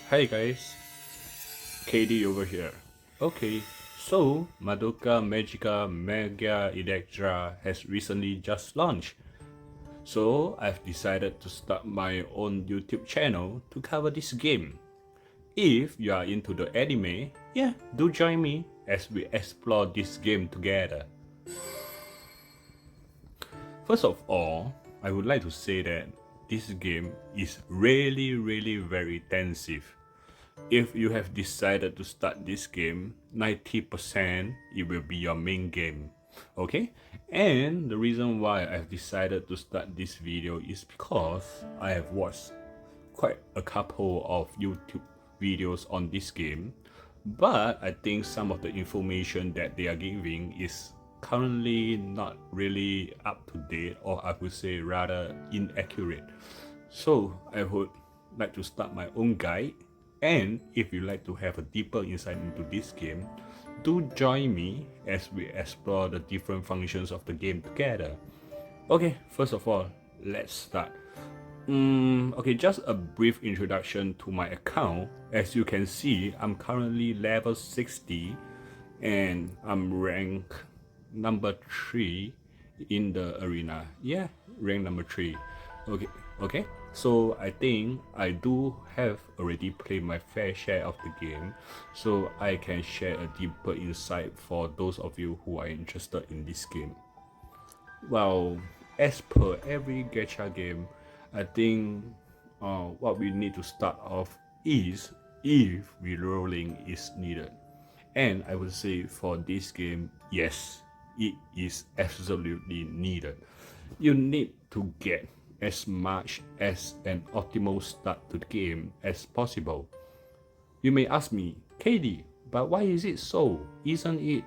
Hey guys, KD over here. Okay, so Madoka Magica Magia Exedra has recently just launched. So I've decided to start my own YouTube channel to cover this game. If you are into the anime, yeah, do join me as we explore this game together. First of all, I would like to say that this game is really very intensive. If you have decided to start this game, 90% it will be your main game. Okay? And the reason why I've decided to start this video is because I have watched quite a couple of YouTube videos on this game, but I think some of the information that they are giving is currently not really up to date, or I would say rather inaccurate. So I would like to start my own guide, and if you like to have a deeper insight into this game, do join me as we explore the different functions of the game together. Okay, first of all, let's start. Okay, just a brief introduction to my account. As you can see, I'm currently level 60 and I'm ranked number 3 in the arena. Yeah, rank number 3. Okay, okay. So I think I do have already played my fair share of the game, so I can share a deeper insight for those of you who are interested in this game. Well, as per every gacha game, I think what we need to start off is if rerolling is needed. And I would say for this game, yes, it is absolutely needed. You need to get as much as an optimal start to the game as possible. You may ask me, KD, but why is it so? Isn't it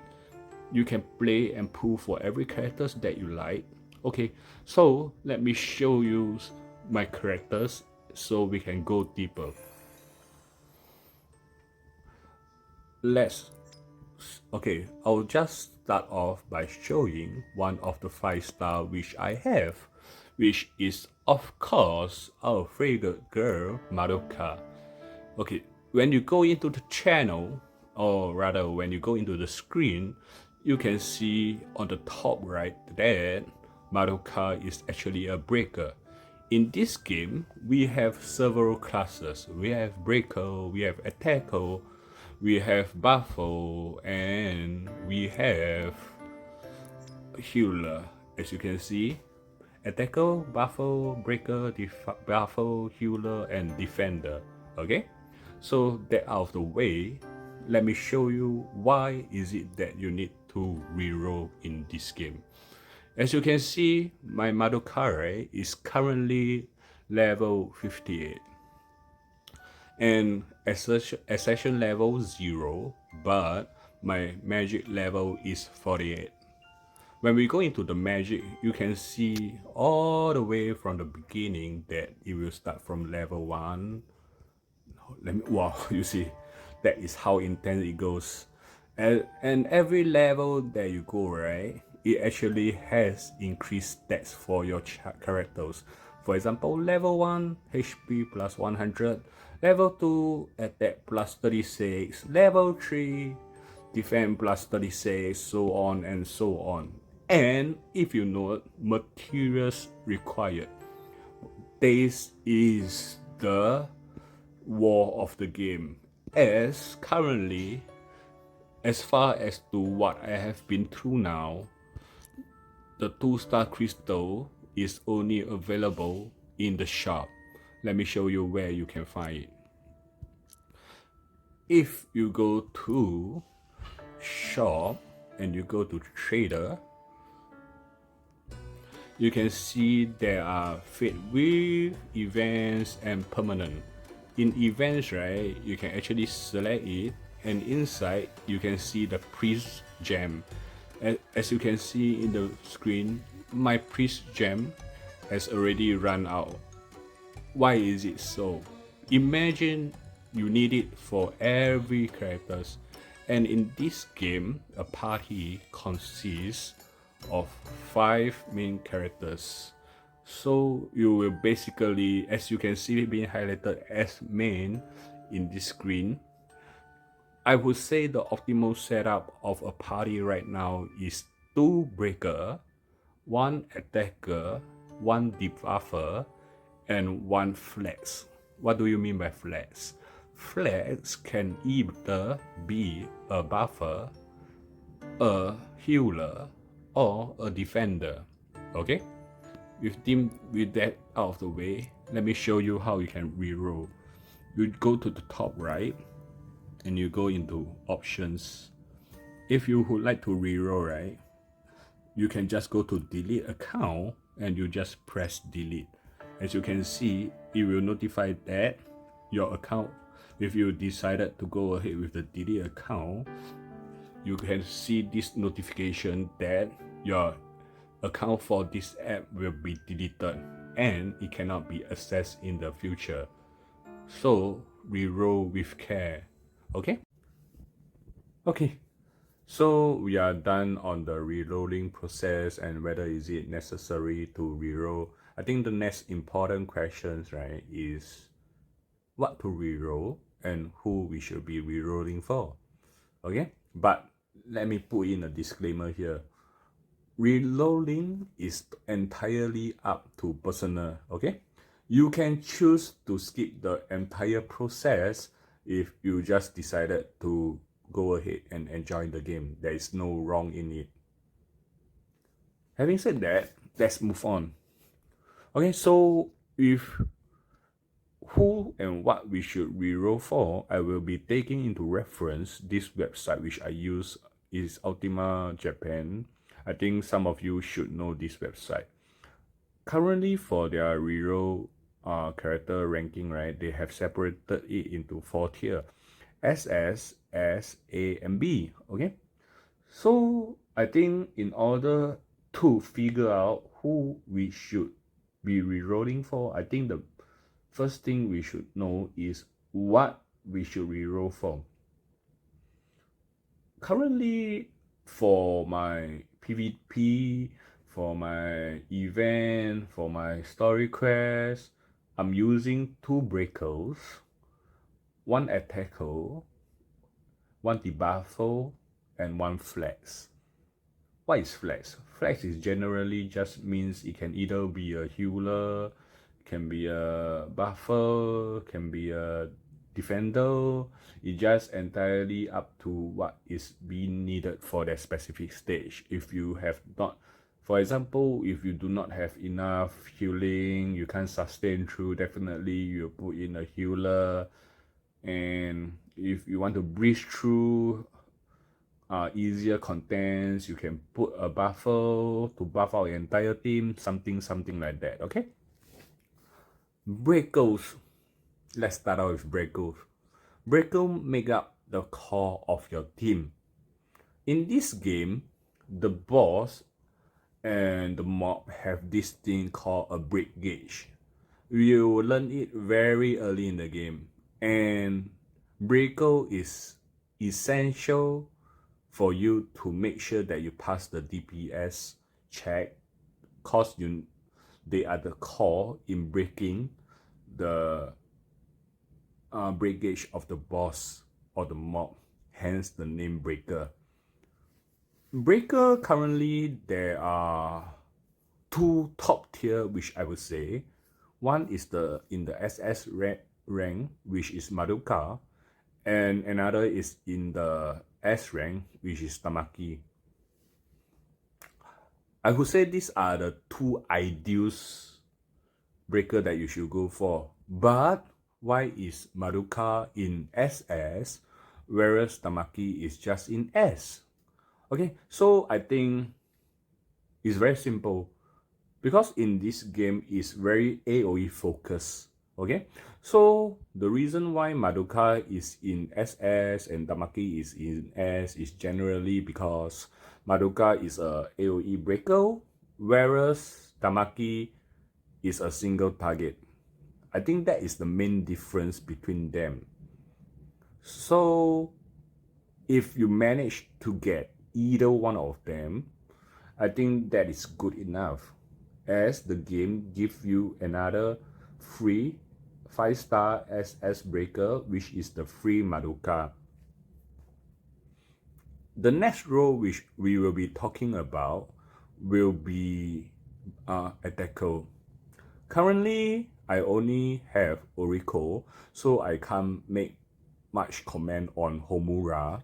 you can play and pull for every characters that you like? Okay, so let me show you my characters so we can go deeper. Let's Okay, I'll just start off by showing one of the 5-star which I have, which is of course our favorite girl Madoka. Okay, when you go into the channel, or rather when you go into the screen, you can see on the top right that Madoka is actually a breaker. In this game, we have several classes. We have breaker, we have attacker, we have buffer, and we have healer. As you can see, attacker, buffer, breaker, buffer, healer, and defender. Okay, so that out of the way, let me show you why is it that you need to reroll in this game. As you can see, my Madoka is currently level 58 and accession level 0, but my magic level is 48. When we go into the magic, you can see all the way from the beginning that it will start from level 1. Wow, you see, that is how intense it goes. And every level that you go, right, it actually has increased stats for your characters. For example, level 1 HP plus 100, level 2 attack plus 36, level 3 defense plus 36, so on and so on. And if you note materials required, this is the war of the game, as currently, as far as to what I have been through now, the 2-star crystal is only available in the shop. Let me show you where you can find it. If you go to shop and you go to trader, you can see there are fit with events and permanent. In events, right, you can actually select it, and inside you can see the priest gem. As you can see in the screen, my priest gem has already run out. Why is it so? Imagine you need it for every characters, and in this game a party consists of 5 main characters. So you will basically, as you can see being highlighted as main, in this screen, I would say the optimal setup of a party right now is 2 breaker, 1 attacker, 1 debuffer, and 1 flex. What do you mean by flex? Flex can either be a buffer, a healer, or a defender. Okay? With that out of the way, let me show you how you can reroll. You go to the top right and you go into options. If you would like to reroll, right, you can just go to delete account and you just press delete. As you can see, it will notify that your account, if you decided to go ahead with the delete account, you can see this notification that your account for this app will be deleted and it cannot be accessed in the future. So reroll with care. Okay? Okay. So we are done on the rerolling process and whether is it necessary to reroll. I think the next important questions, right, is what to reroll and who we should be rerolling for. Okay? But let me put in a disclaimer here. Rerolling is entirely up to personal, okay? You can choose to skip the entire process if you just decided to go ahead and enjoy the game. There is no wrong in it. Having said that, let's move on. Okay, so if who and what we should reroll for, I will be taking into reference this website which I use is Ultima Japan. I think some of you should know this website. Currently for their reroll character ranking, right, they have separated it into 4 tier. SS, S, A, and B, okay? So I think in order to figure out who we should be rerolling for, I think the first thing we should know is what we should reroll for. Currently, for my PvP, for my event, for my story quest, I'm using 2 breakers, 1 attacker, 1 debuffer, and 1 flex. What is flex? Flex is generally just means it can either be a healer, can be a buffer, can be a defender. It's just entirely up to what is being needed for that specific stage. If you have not, for example, if you do not have enough healing, you can't sustain through, definitely you put in a healer. And if you want to breeze through easier contents, you can put a buffer to buff out the entire team, something like that. Okay, breakers. Let's start out with breakers. Breaker make up the core of your team. In this game, the boss and the mob have this thing called a break gauge. You learn it very early in the game, and breaker is essential for you to make sure that you pass the DPS check, cause they are the core in breaking the break gauge of the boss or the mob, hence the name breaker. Breaker, currently there are 2 top tier which I would say. One is in the SS rank which is Madoka, and another is in the S rank which is Tamaki. I would say these are the 2 ideal breaker that you should go for. But why is Madoka in SS whereas Tamaki is just in S? Okay, so I think it's very simple because in this game is very AoE focused. Okay, so the reason why Madoka is in SS and Tamaki is in S is generally because Madoka is a AoE breaker, whereas Tamaki is a single target. I think that is the main difference between them. So if you manage to get either one of them, I think that is good enough, as the game gives you another free 5-star SS Breaker, which is the free Madoka. The next role which we will be talking about will be Attacker. Currently, I only have Oracle, so I can't make much comment on Homura.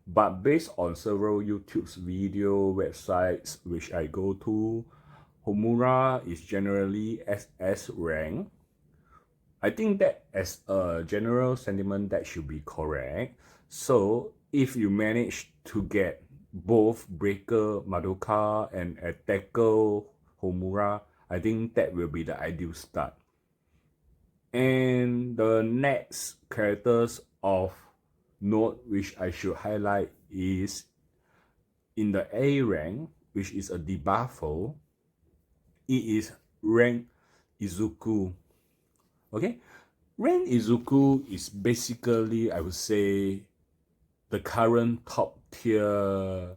But based on several YouTube's video websites which I go to, Homura is generally SS rank. I think that as a general sentiment that should be correct. So if you manage to get both Breaker Madoka and Attacker Homura, I think that will be the ideal start. And the next characters of note which I should highlight is in the A rank, which is a debuffo. It is rank Izuku. Okay, rank Izuku is basically, I would say, the current top tier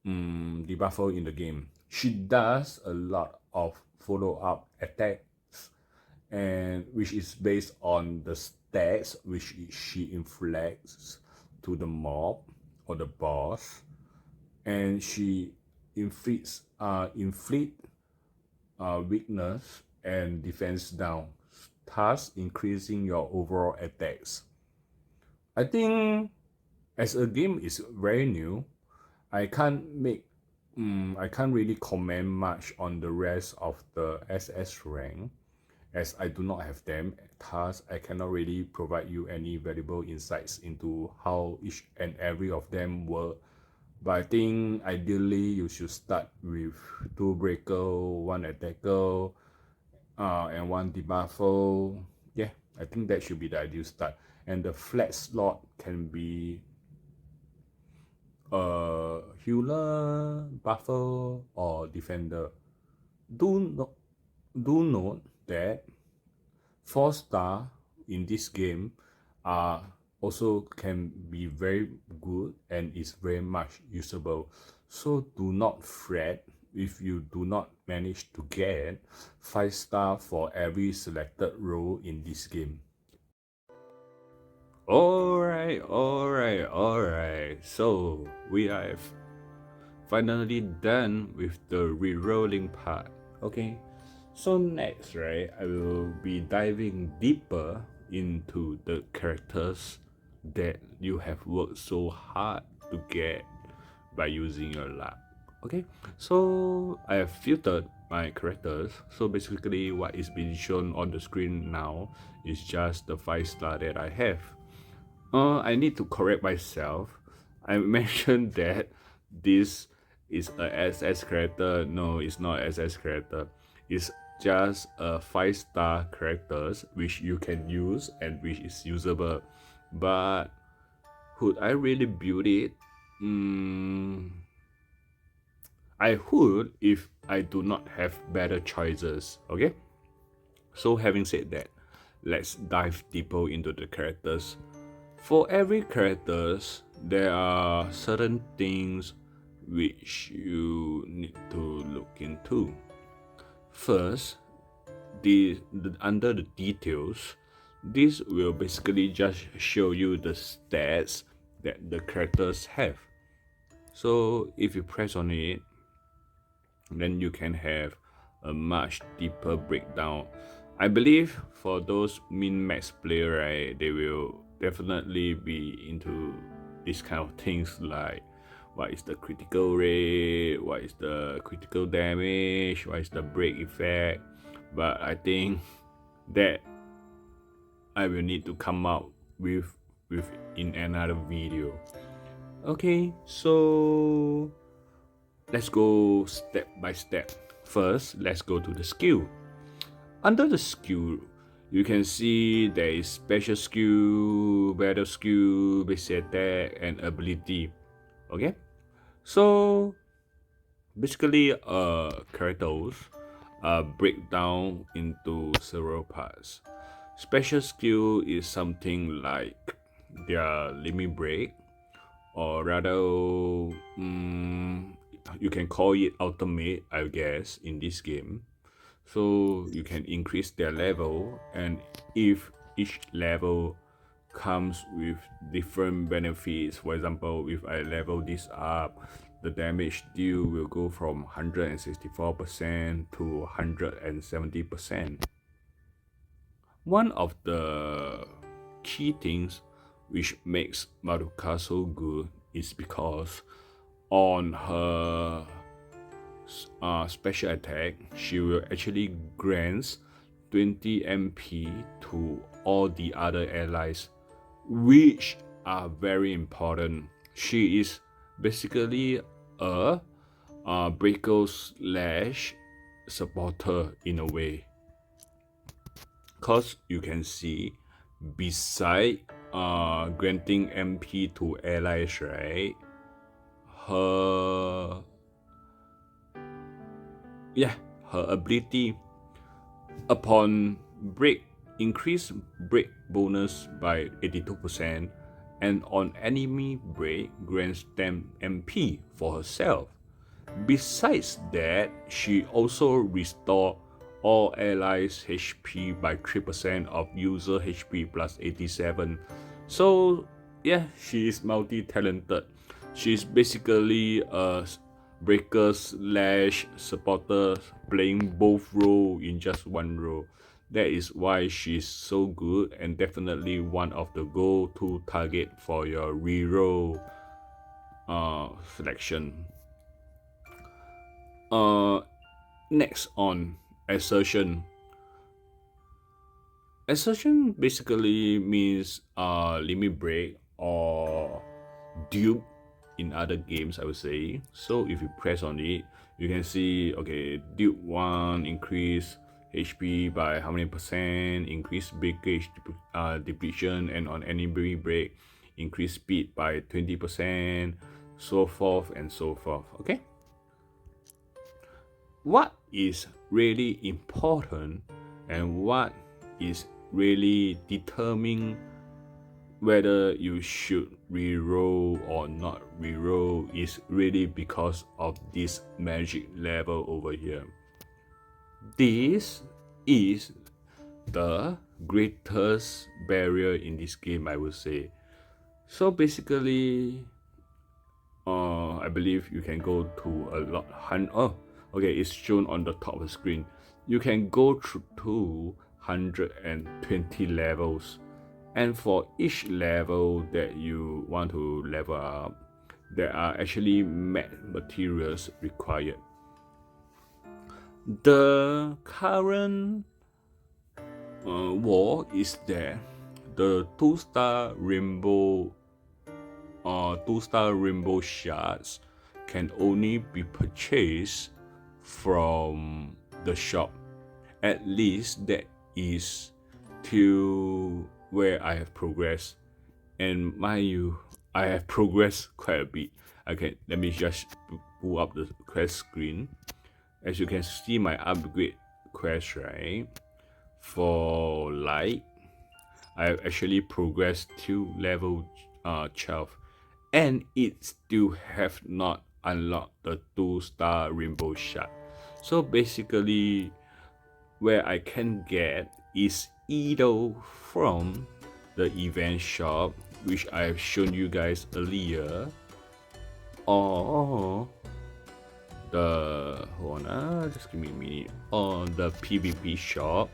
debuffo in the game. She does a lot of follow-up attacks, and which is based on the stats which she inflicts to the mob or the boss, and she inflicts weakness and defense down, thus increasing your overall attacks. I think as a game is very new, I can't really comment much on the rest of the SS rank, as I do not have them. Thus, I cannot really provide you any valuable insights into how each and every of them work. But I think ideally you should start with 2 Breaker, 1 Attacker, and 1 Debuffo. Yeah, I think that should be the ideal start. And the flat slot can be healer, buffer, or defender. Do note that 4-star in this game also can be very good and is very much usable. So do not fret if you do not manage to get 5-star for every selected role in this game. Alright. So we have finally done with the re-rolling part. Okay. So next, right, I will be diving deeper into the characters that you have worked so hard to get by using your luck. Okay, so I have filtered my characters. So basically what is being shown on the screen now is just the 5-star that I have. I need to correct myself. I mentioned that this is a SS character. No, it's not SS character. It's just a 5-star characters which you can use and which is usable. But would I really build it? I would if I do not have better choices. Okay. So having said that, let's dive deeper into the characters. For every characters, there are certain things which you need to look into. First, under the details, this will basically just show you the stats that the characters have. So if you press on it, then you can have a much deeper breakdown. I believe for those min-max player, right, they will definitely be into these kind of things like what is the critical rate, what is the critical damage, what is the break effect. But I think that I will need to come out with in another video. Okay, so let's go step by step. First, let's go to the skill. Under the skill, you can see there is special skill, battle skill, basic attack, and ability. Okay, so basically, characters break down into several parts. Special skill is something like their limit break, or rather, you can call it ultimate, I guess, in this game. so you can increase their level, and if each level comes with different benefits. For example, if I level this up, the damage deal will go from 164% to 170%. One of the key things which makes Madoka so good is because on her special attack, she will actually grants 20 MP to all the other allies, which are very important. She is basically a breaker slash supporter in a way, cause you can see beside granting MP to allies, right? Her her ability upon break increase break bonus by 82%, and on enemy break grants them MP for herself. Besides that, she also restore all allies HP by 3% of user HP plus 87. So yeah, she is multi-talented. She's basically a breaker slash supporter playing both roles in just one role. That is why she's so good and definitely one of the go-to target for your reroll selection. Next on assertion. Assertion basically means limit break or dupe in other games, I would say. So if you press on it, you can see, okay, dupe 1 increase HP by how many percent, increase breakage depletion, and on enemy break, increase speed by 20%, so forth and so forth. Okay. What is really important and what is really determining whether you should reroll or not reroll is really because of this magic level over here. This is the greatest barrier in this game, I would say. So basically, I believe you can go to a lot. Okay, it's shown on the top of the screen. You can go through to 120 levels, and for each level that you want to level up, there are actually materials required. The current war is that the 2-star rainbow 2-star rainbow shards can only be purchased from the shop. At least that is till where I have progressed. And mind you, I have progressed quite a bit. Okay, let me just pull up the quest screen. As you can see my upgrade quest, right? For light, I have actually progressed to level 12, and it still have not unlocked the 2-star rainbow shard. So basically, where I can get is either from the event shop, which I have shown you guys earlier, or the just give me a minute, or the PvP shop,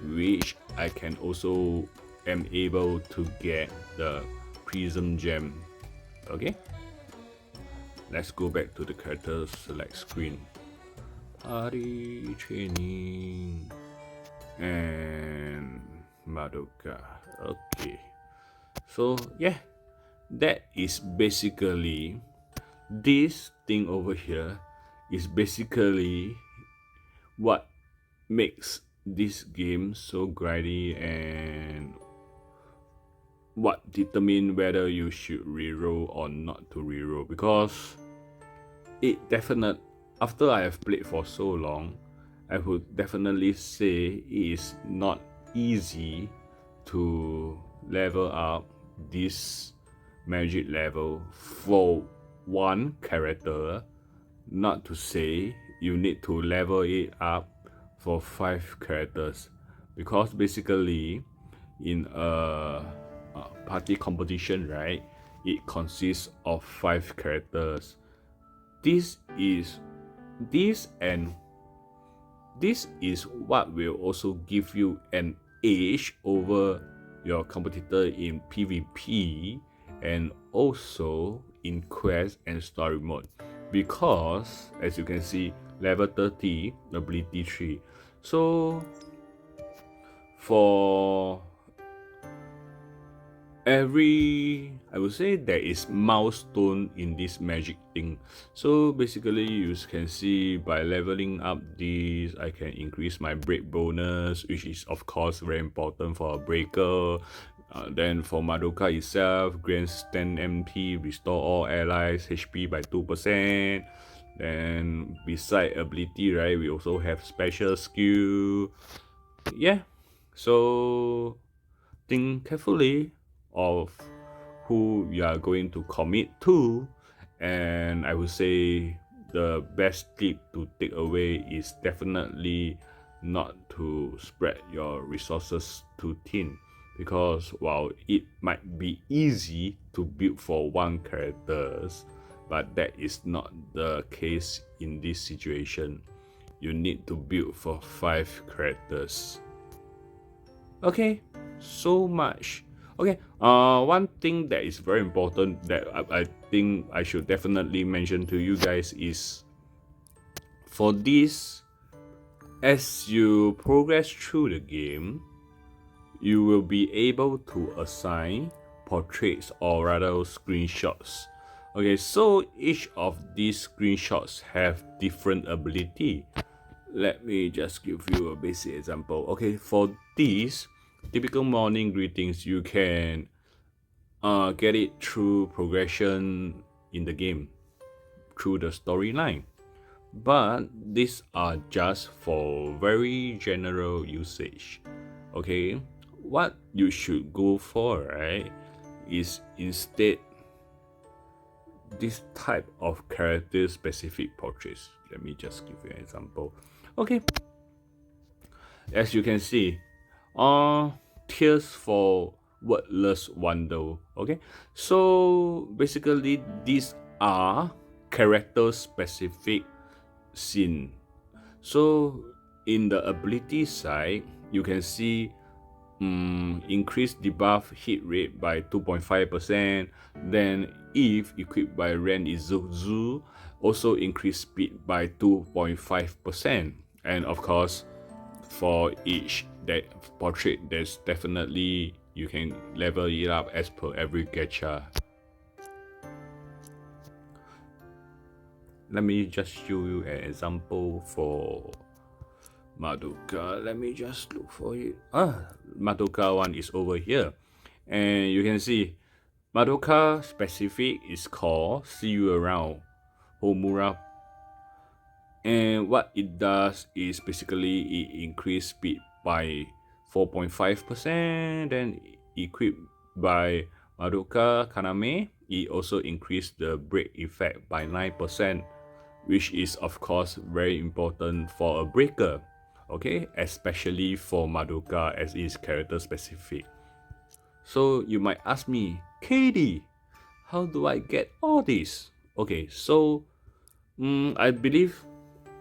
which I can also am able to get the prism gem. Okay, let's go back to the character select screen. Party training and Madoka. Okay, so yeah, that is basically this thing over here is basically what makes this game so grindy and what determine whether you should reroll or not to reroll, because it definitely, after I have played for so long, I would definitely say it is not easy to level up this magic level for one character. Not to say you need to level it up for 5 characters, because basically in a party competition, right, it consists of 5 characters. This is this and this is what will also give you an edge over your competitor in PvP and also in quest and story mode, because as you can see, level 30 ability 3. So for I would say there is milestone in this magic thing. So basically you can see by leveling up this, I can increase my break bonus, which is of course very important for a breaker. Then for Madoka itself, grants 10 MP, restore all allies HP by 2%. Then beside ability, right, we also have special skill. Yeah, so think carefully of who you are going to commit to, and I would say the best tip to take away is definitely not to spread your resources too thin, because while it might be easy to build for one characters, but that is not the case in this situation. You need to build for 5 characters. Okay, so much. Okay, one thing that is very important that I think I should definitely mention to you guys is, for this, as you progress through the game, you will be able to assign portraits, or rather screenshots. Okay, so each of these screenshots have different ability. Let me just give you a basic example. Okay, for these typical morning greetings, you can get it through progression in the game, through the storyline. But these are just for very general usage. Okay, what you should go for, right, is instead this type of character specific portraits. Let me just give you an example. Okay, as you can see, tears for wordless wonder. Okay, so basically these are character specific scene. So in the ability side, you can see increase debuff hit rate by 2.5%. Then if equipped by Ren Izuzu, also increase speed by 2.5%. And of course, for each that portrait, there's definitely you can level it up as per every gacha. Let me just show you an example for Madoka. Let me just look for it. Madoka one is over here, and you can see Madoka specific is called See You Around Homura, and what it does is basically it increase speed by 4.5%. Then equipped by Madoka Kaname, it also increased the break effect by 9%, which is of course very important for a breaker. Okay, especially for Madoka as it is character specific. So you might ask me, KD, how do I get all this? Okay, so I believe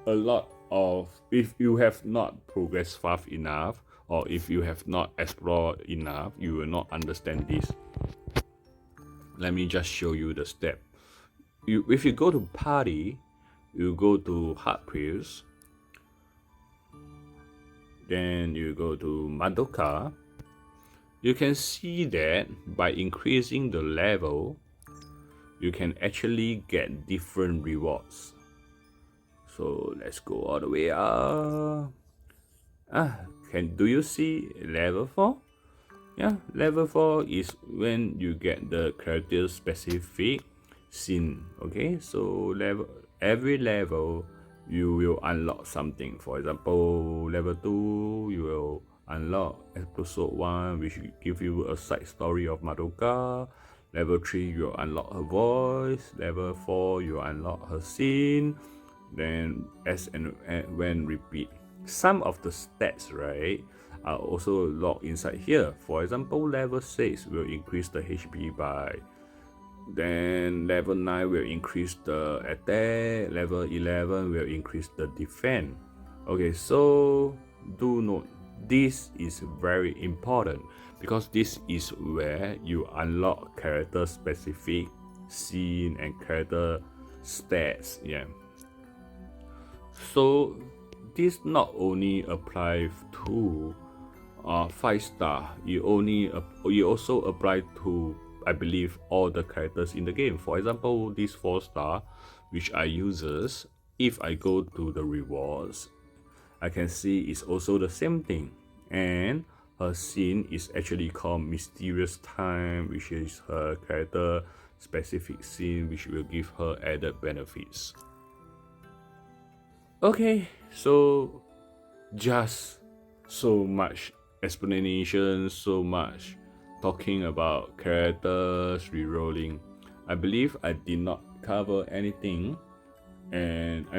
a lot of, if you have not progressed fast enough, or if you have not explored enough, you will not understand this. Let me just show you the step. If you go to party, you go to Heart Pills, then you go to Madoka. You can see that by increasing the level, you can actually get different rewards. So let's go all the way up. Do you see level 4? Yeah, level 4 is when you get the character specific scene. Okay, so every level you will unlock something. For example, level 2 you will unlock episode 1, which will give you a side story of Madoka. Level 3 you will unlock her voice. Level 4 you will unlock her scene. Then as and when repeat. some of the stats, right, are also logged inside here. For example, level 6 will increase the HP by, then level 9 will increase the attack, level 11 will increase the defense. Okay, so do note, this is very important because this is where you unlock character specific scene and character stats. Yeah, so this not only applies to 5-star, you also apply to, I believe, all the characters in the game. For example, this 4-star which I uses, if I go to the rewards, I can see it's also the same thing, and her scene is actually called Mysterious Time, which is her character specific scene which will give her added benefits. Okay, so just so much explanation, so much talking about characters, rerolling. I believe I did not cover anything, and I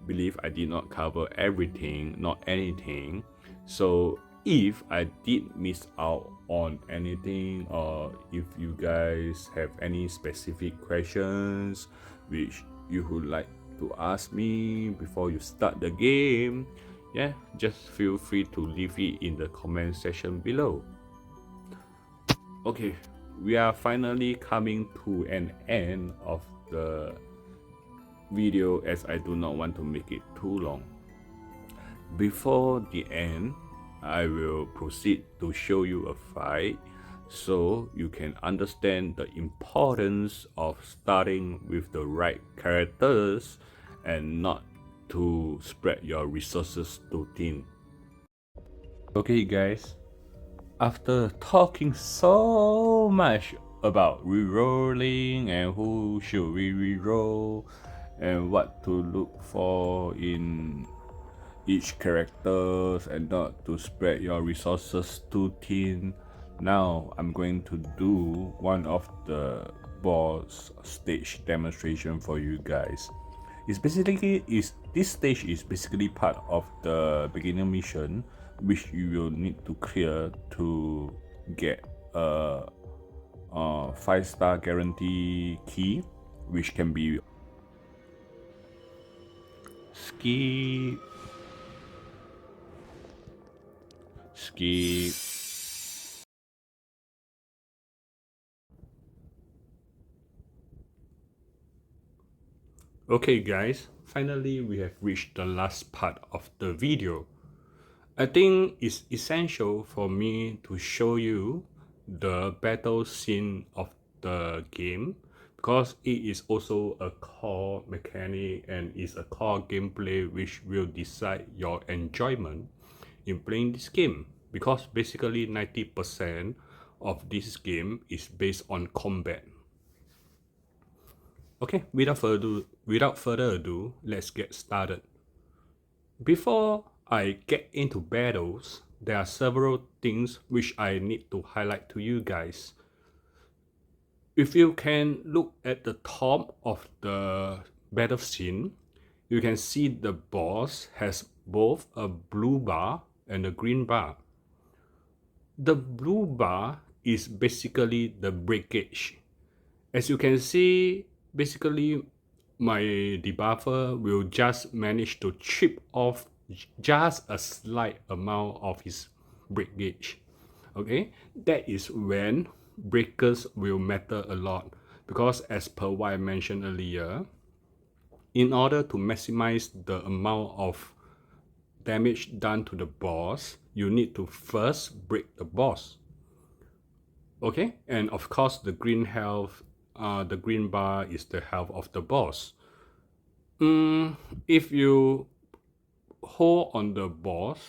believe I did not cover everything, not anything. So if I did miss out on anything, or if you guys have any specific questions which you would like to ask me before you start the game, yeah, just feel free to leave it in the comment section below. Okay, we are finally coming to an end of the video, as I do not want to make it too long. Before the end, I will proceed to show you a fight so you can understand the importance of starting with the right characters and not to spread your resources too thin. Okay guys, after talking so much about rerolling and who should we reroll and what to look for in each characters and not to spread your resources too thin, now I'm going to do one of the boss stage demonstration for you guys. This stage is basically part of the beginner mission which you will need to clear to get a 5-star guarantee key, which can be skip. Okay guys, finally we have reached the last part of the video. I think it's essential for me to show you the battle scene of the game because it is also a core mechanic and is a core gameplay which will decide your enjoyment in playing this game, because basically 90% of this game is based on combat. Okay, without further ado, let's get started. Before I get into battles, there are several things which I need to highlight to you guys. If you can look at the top of the battle scene, you can see the boss has both a blue bar and a green bar. The blue bar is basically the breakage. As you can see, basically my debuffer will just manage to chip off just a slight amount of his break gauge. Okay, that is when breakers will matter a lot, because as per what I mentioned earlier, in order to maximize the amount of damage done to the boss, you need to first break the boss. Okay, and of course the green bar is the health of the boss. If you hold on the boss,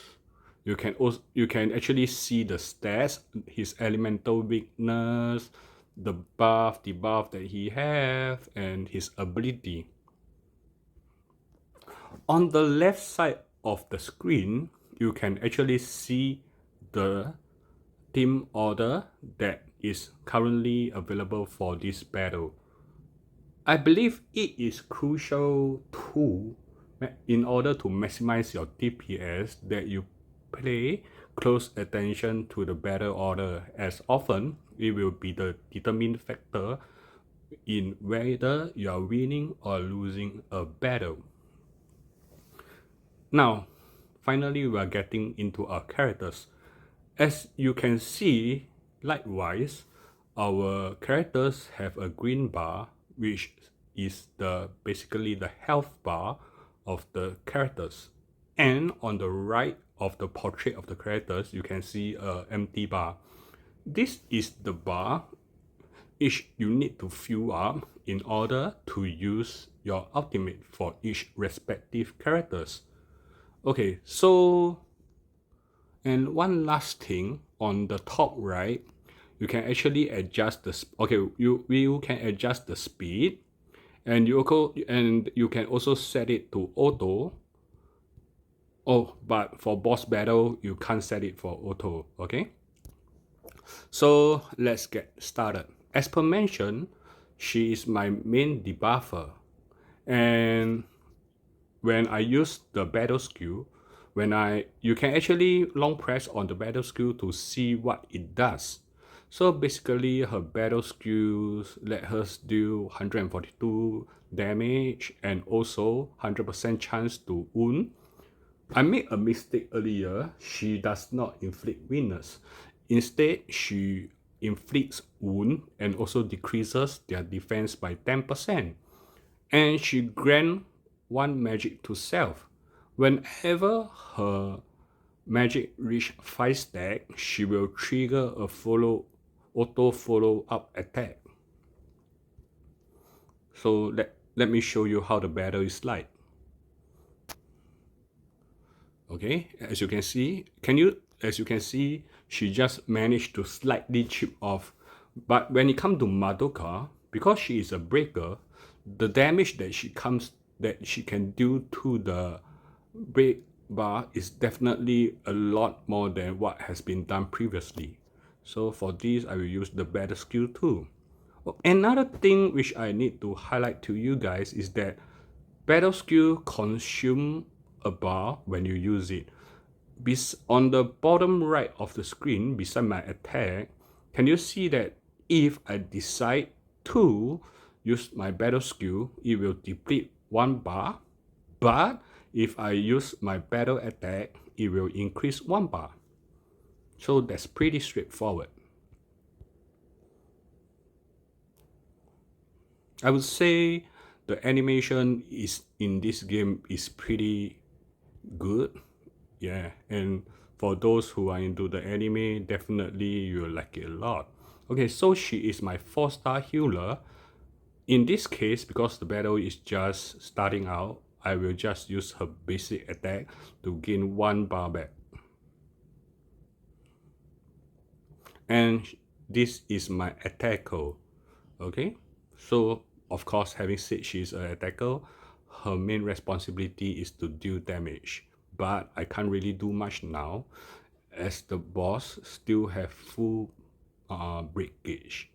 you can actually see the stats, his elemental weakness, the debuff that he have, and his ability. On the left side of the screen, you can actually see the team order that is currently available for this battle. I believe it is crucial to in order to maximize your DPS, that you pay close attention to the battle order, as often it will be the determining factor in whether you are winning or losing a battle. Now, finally, we are getting into our characters. As you can see, likewise, our characters have a green bar, which is basically the health bar of the characters. And on the right of the portrait of the characters, you can see an empty bar. This is the bar which you need to fill up in order to use your ultimate for each respective characters. Okay, so, and one last thing, on the top right, you can actually adjust the you can adjust the speed, and you can also set it to auto. Oh, but for boss battle you can't set it for auto. Okay, so let's get started. As per mentioned, she is my main debuffer, and when I use the battle skill, you can actually long press on the battle skill to see what it does. So basically, her battle skills let her deal 142 damage and also 100% chance to wound. I made a mistake earlier. She does not inflict weakness. Instead, she inflicts wound and also decreases their defense by 10%. And she grants one magic to self. Whenever her magic reach 5 stack, she will trigger a auto follow up attack. So let me show you how the battle is like. Okay, as you can see, she just managed to slightly chip off. But when it comes to Madoka, because she is a breaker, the damage that she can do to the break bar is definitely a lot more than what has been done previously. So for this, I will use the battle skill too. Another thing which I need to highlight to you guys is that battle skill consume a bar when you use it. On the bottom right of the screen beside my attack, can you see that if I decide to use my battle skill, it will deplete 1 bar, but if I use my battle attack, it will increase 1 bar. So that's pretty straightforward. I would say the animation in this game is pretty good. Yeah, and for those who are into the anime, definitely you'll like it a lot. Okay, so she is my 4-star healer. In this case, because the battle is just starting out, I will just use her basic attack to gain 1 bar back. And this is my attacker. Okay, so of course, having said she's an attacker, her main responsibility is to deal damage. But I can't really do much now, as the boss still have full break gauge.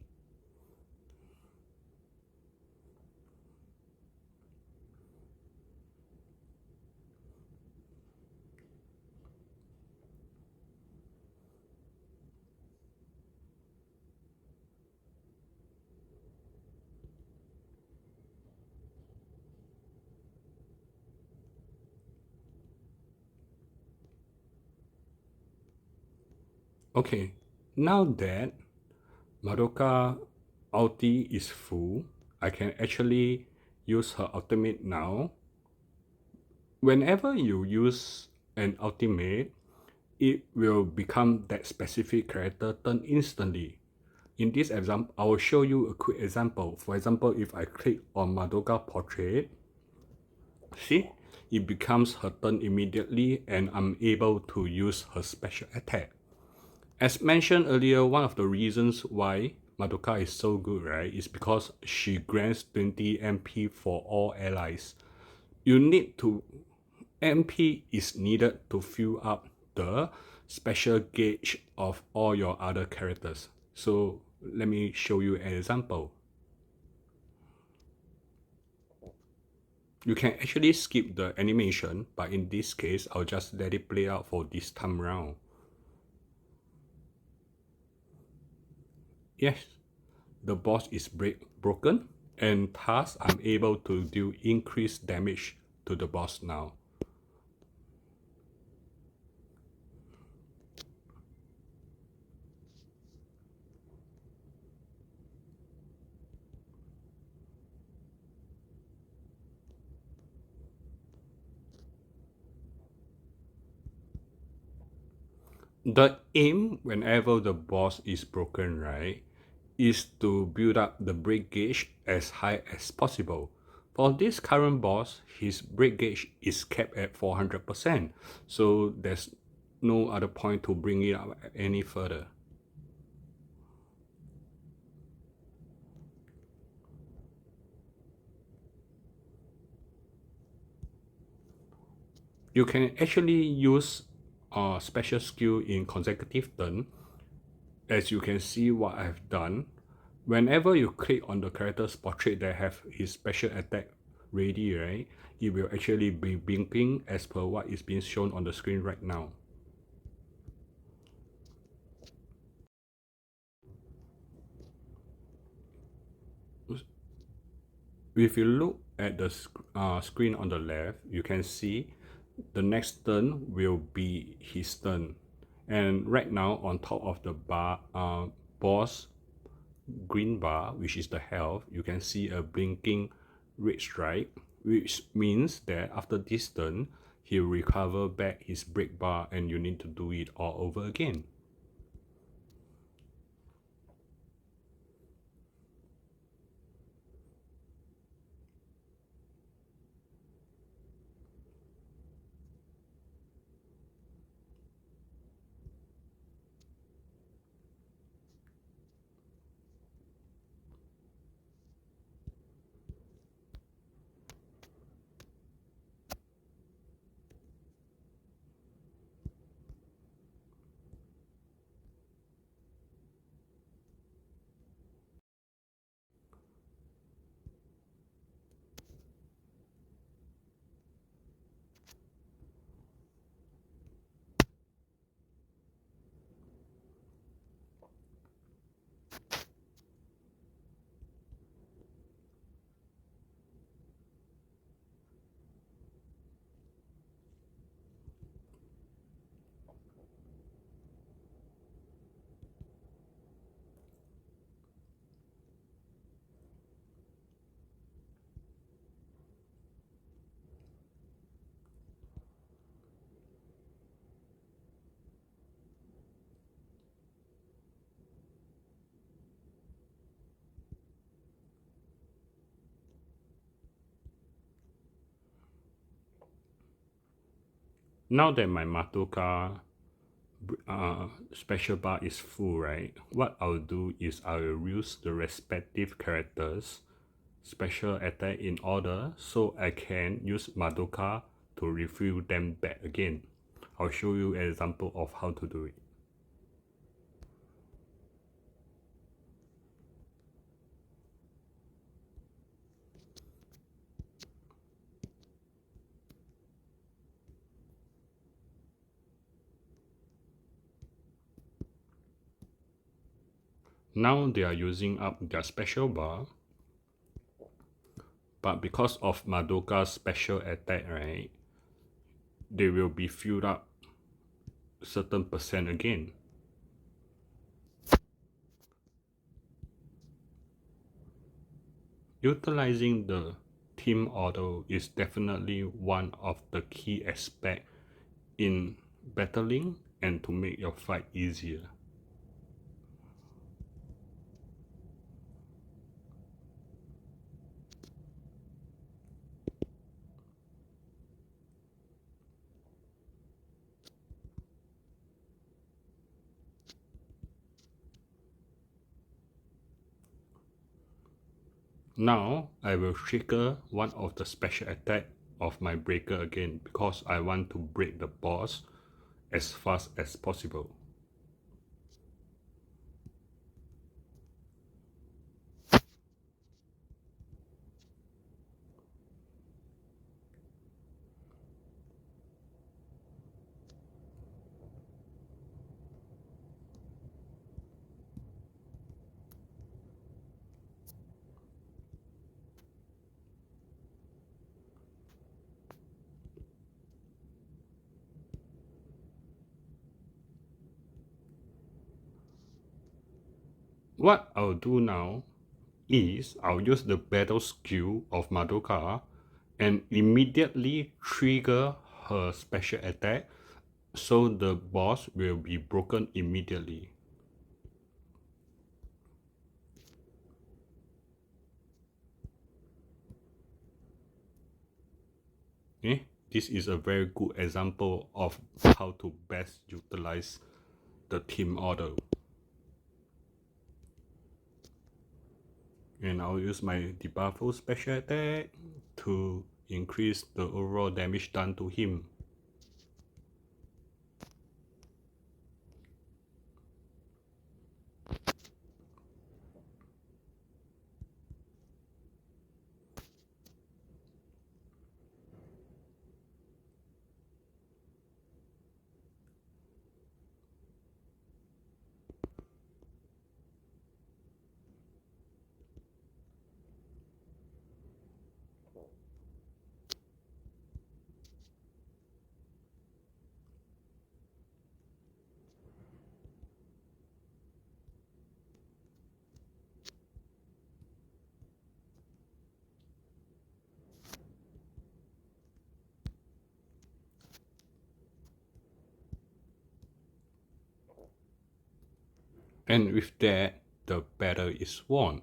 Okay, now that Madoka ulti is full, I can actually use her ultimate now. Whenever you use an ultimate, it will become that specific character turn instantly. In this example, I will show you a quick example. For example, if I click on Madoka portrait, see, it becomes her turn immediately and I'm able to use her special attack. As mentioned earlier, one of the reasons why Madoka is so good, right, is because she grants 20 MP for all allies. MP is needed to fill up the special gauge of all your other characters. So let me show you an example. You can actually skip the animation, but in this case, I'll just let it play out for this time round. Yes, the boss is broken, and thus I'm able to do increased damage to the boss now. The aim whenever the boss is broken, right, is to build up the break gauge as high as possible. For this current boss, his break gauge is capped at 400%, so there's no other point to bring it up any further. You can actually use a special skill in consecutive turn. As you can see what I've done, whenever you click on the character's portrait that have his special attack ready, right, it will actually be blinking as per what is being shown on the screen right now. If you look at the screen on the left, you can see the next turn will be his turn. And right now on top of the boss green bar, which is the health, you can see a blinking red stripe, which means that after this turn, he'll recover back his break bar and you need to do it all over again. Now that my Madoka special bar is full, right, what I'll do is I'll use the respective characters special attack in order so I can use Madoka to refill them back again. I'll show you an example of how to do it. Now they are using up their special bar, but because of Madoka's special attack, right, they will be filled up certain percent again. Utilizing the team order is definitely one of the key aspects in battling and to make your fight easier. Now I will trigger one of the special attack of my breaker again because I want to break the boss as fast as possible. what I'll do now is I'll use the battle skill of Madoka and immediately trigger her special attack so the boss will be broken immediately. Okay? This is a very good example of how to best utilize the team order. And I'll use my debuffo special attack to increase the overall damage done to him. And with that, the battle is won.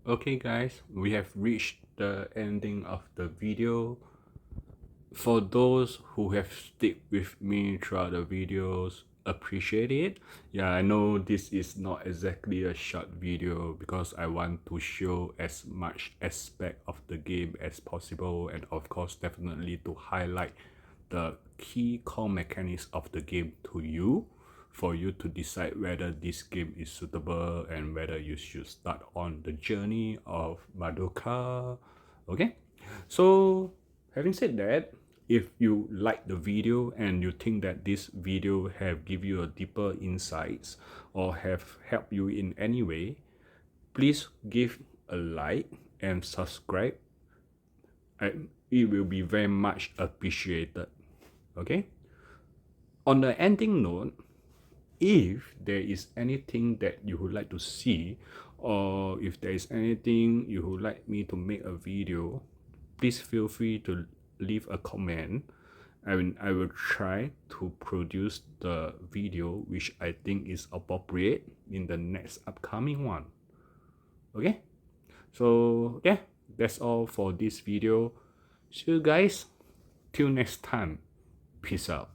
Okay guys, we have reached the ending of the video. For those who have stick with me throughout the videos, appreciate it. Yeah, I know this is not exactly a short video because I want to show as much aspect of the game as possible, and of course definitely to highlight the key core mechanics of the game to you, for you to decide whether this game is suitable and whether you should start on the journey of Madoka. Okay, so having said that, if you like the video and you think that this video have give you a deeper insights or have helped you in any way, please give a like and subscribe. It will be very much appreciated. Okay, on the ending note, if there is anything that you would like to see, or if there is anything you would like me to make a video, please feel free to leave a comment. I will try to produce the video which I think is appropriate in the next upcoming one. Okay, so yeah, that's all for this video. See you guys till next time. Peace out.